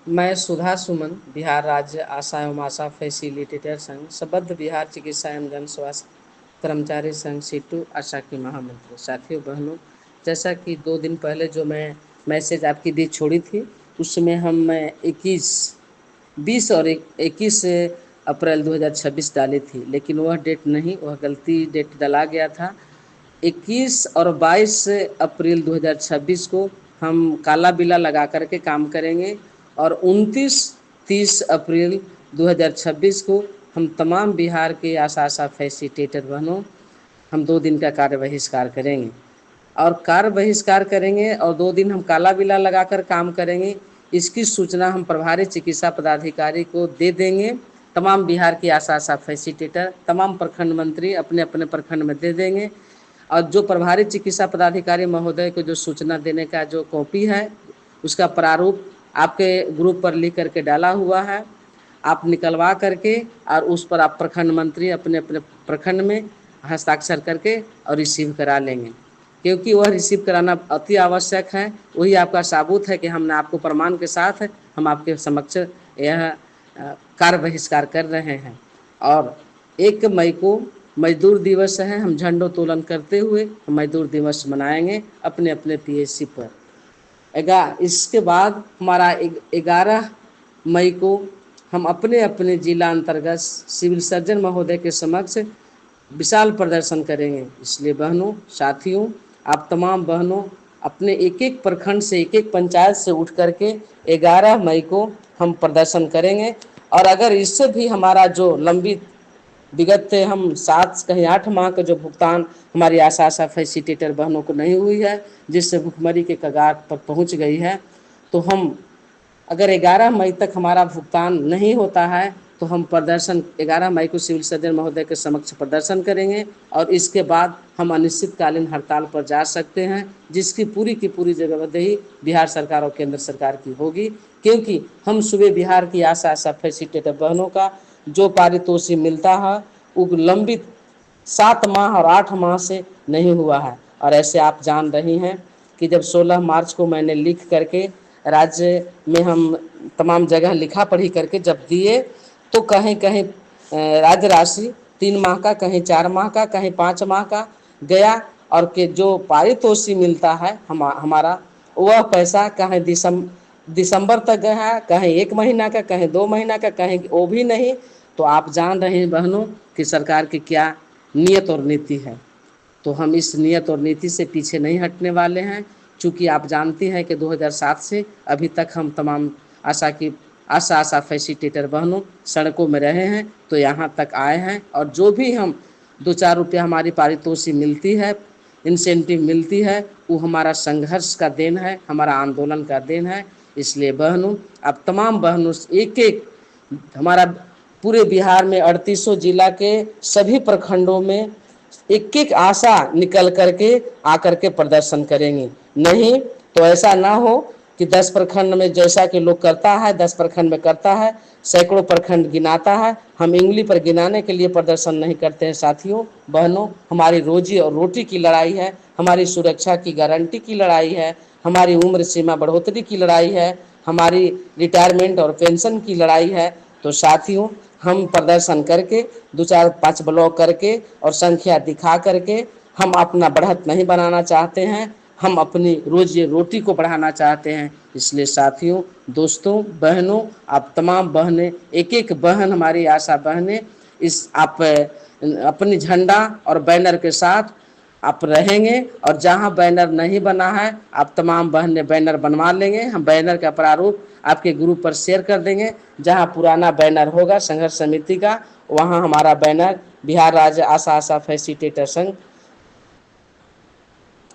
मैं सुधा सुमन, बिहार राज्य आशा एवं आशा फैसिलिटेटर संघ, सबद्ध बिहार चिकित्सा एवं जन स्वास्थ्य कर्मचारी संघ सीटू आशा की महामंत्री। साथियों बहनों, जैसा कि 2 दिन पहले जो मैं मैसेज आपके बीच छोड़ी थी, उसमें हम 20 और 21 अप्रैल 2026 डाली थी, लेकिन वह डेट नहीं, वह गलती डेट डाला गया था। 21 और 22 अप्रैल 2026 को हम काला बिला लगा करके काम करेंगे और 29-30 अप्रैल 2026 को हम तमाम बिहार के आशा फैसिलिटेटर बहनों हम 2 दिन का कार्य बहिष्कार करेंगे और कार्य बहिष्कार करेंगे और 2 दिन हम काला बिला लगाकर काम करेंगे। इसकी सूचना हम प्रभारी चिकित्सा पदाधिकारी को दे देंगे। तमाम बिहार की आशा फैसिलिटेटर, तमाम प्रखंड मंत्री अपने अपने प्रखंड में दे देंगे और जो प्रभारी चिकित्सा पदाधिकारी महोदय को जो सूचना देने का जो कॉपी है, उसका प्रारूप आपके ग्रुप पर लिख करके डाला हुआ है। आप निकलवा करके और उस पर आप प्रखंड मंत्री अपने अपने प्रखंड में हस्ताक्षर करके और रिसीव करा लेंगे, क्योंकि वह रिसीव कराना अति आवश्यक है। वही आपका सबूत है कि हमने आपको प्रमाण के साथ हम आपके समक्ष यह कार्य बहिष्कार कर रहे हैं। और 1 मई को मजदूर दिवस है, हम झंडोत्तोलन करते हुए मजदूर दिवस मनाएंगे अपने अपने पीएचसी पर। इसके बाद हमारा 11 मई को हम अपने अपने जिला अंतर्गत सिविल सर्जन महोदय के समक्ष विशाल प्रदर्शन करेंगे। इसलिए बहनों, साथियों, आप तमाम बहनों अपने एक एक प्रखंड से, एक एक पंचायत से उठ करके 11 मई को हम प्रदर्शन करेंगे। और अगर इससे भी हमारा जो लंबित विगत हम 7 कहीं 8 माह का जो भुगतान हमारी आशा फैसिलिटेटर बहनों को नहीं हुई है, जिससे भुखमरी के कगार पर पहुंच गई है, तो हम अगर 11 मई तक हमारा भुगतान नहीं होता है तो हम प्रदर्शन 11 मई को सिविल सर्जन महोदय के समक्ष प्रदर्शन करेंगे और इसके बाद हम अनिश्चितकालीन हड़ताल पर जा सकते हैं, जिसकी पूरी की पूरी जवाबदेही बिहार सरकार और केंद्र सरकार की होगी। क्योंकि हम सुबह बिहार की आशा फैसिलिटेटर बहनों का जो पारितोषिक मिलता है वो लंबित 7 माह और 8 माह से नहीं हुआ है। और ऐसे आप जान रही हैं कि जब 16 मार्च को मैंने लिख करके राज्य में हम तमाम जगह लिखा पढ़ी करके जब दिए, तो कहीं कहीं राज्य राशि 3 माह का, कहीं 4 माह का, कहीं 5 माह का गया और के जो पारितोषिक मिलता है हमारा वह पैसा कहीं दिसंबर तक गया, कहीं 1 महीना का, कहीं 2 महीना का, कहीं वो भी नहीं। तो आप जान रहे हैं बहनों कि सरकार की क्या नियत और नीति है। तो हम इस नियत और नीति से पीछे नहीं हटने वाले हैं, चूँकि आप जानती हैं कि 2007 से अभी तक हम तमाम आशा फैसिलिटेटर बहनों सड़कों में रहे हैं, तो यहाँ तक आए हैं। और जो भी हम 2-4 रुपया हमारी पारितोषिक मिलती है, इंसेंटिव मिलती है, वो हमारा संघर्ष का देन है, हमारा आंदोलन का देन है। इसलिए बहनों, अब तमाम बहनों एक एक हमारा पूरे बिहार में 3800 जिला के सभी प्रखंडों में एक एक आशा निकल करके आकर के प्रदर्शन करेंगे। नहीं तो ऐसा ना हो कि 10 प्रखंड में जैसा कि लोग करता है, 10 प्रखंड में करता है, सैकड़ों प्रखंड गिनाता है। हम इंगली पर गिनाने के लिए प्रदर्शन नहीं करते हैं साथियों बहनों। हमारी रोजी और रोटी की लड़ाई है, हमारी सुरक्षा की गारंटी की लड़ाई है, हमारी उम्र सीमा बढ़ोतरी की लड़ाई है, हमारी रिटायरमेंट और पेंशन की लड़ाई है। तो साथियों, हम प्रदर्शन करके 2-4-5 ब्लॉक करके और संख्या दिखा करके हम अपना बढ़त नहीं बनाना चाहते हैं, हम अपनी रोजी रोटी को बढ़ाना चाहते हैं। इसलिए साथियों, दोस्तों, बहनों, आप तमाम बहनें, एक एक बहन हमारी आशा बहनें, इस आप अपनी झंडा और बैनर के साथ आप रहेंगे। और जहां बैनर नहीं बना है, आप तमाम बहनें बैनर बनवा लेंगे। हम बैनर का प्रारूप आपके ग्रुप पर शेयर कर देंगे। जहां पुराना बैनर होगा संघर्ष समिति का, वहां हमारा बैनर बिहार राज्य आशा फैसिलिटेटर संघ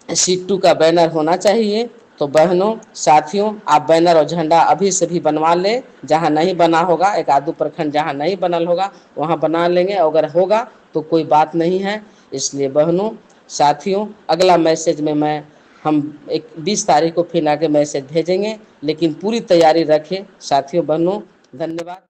सीटू का बैनर होना चाहिए। तो बहनों, साथियों, आप बैनर और झंडा अभी से भी बनवा लें। जहां नहीं बना होगा, 1-2 प्रखंड जहां नहीं बनल होगा वहां बना लेंगे, अगर होगा तो कोई बात नहीं है। इसलिए बहनों, साथियों, अगला मैसेज में हम 20 तारीख को फिर आगे मैसेज भेजेंगे, लेकिन पूरी तैयारी रखें साथियों बहनों। धन्यवाद।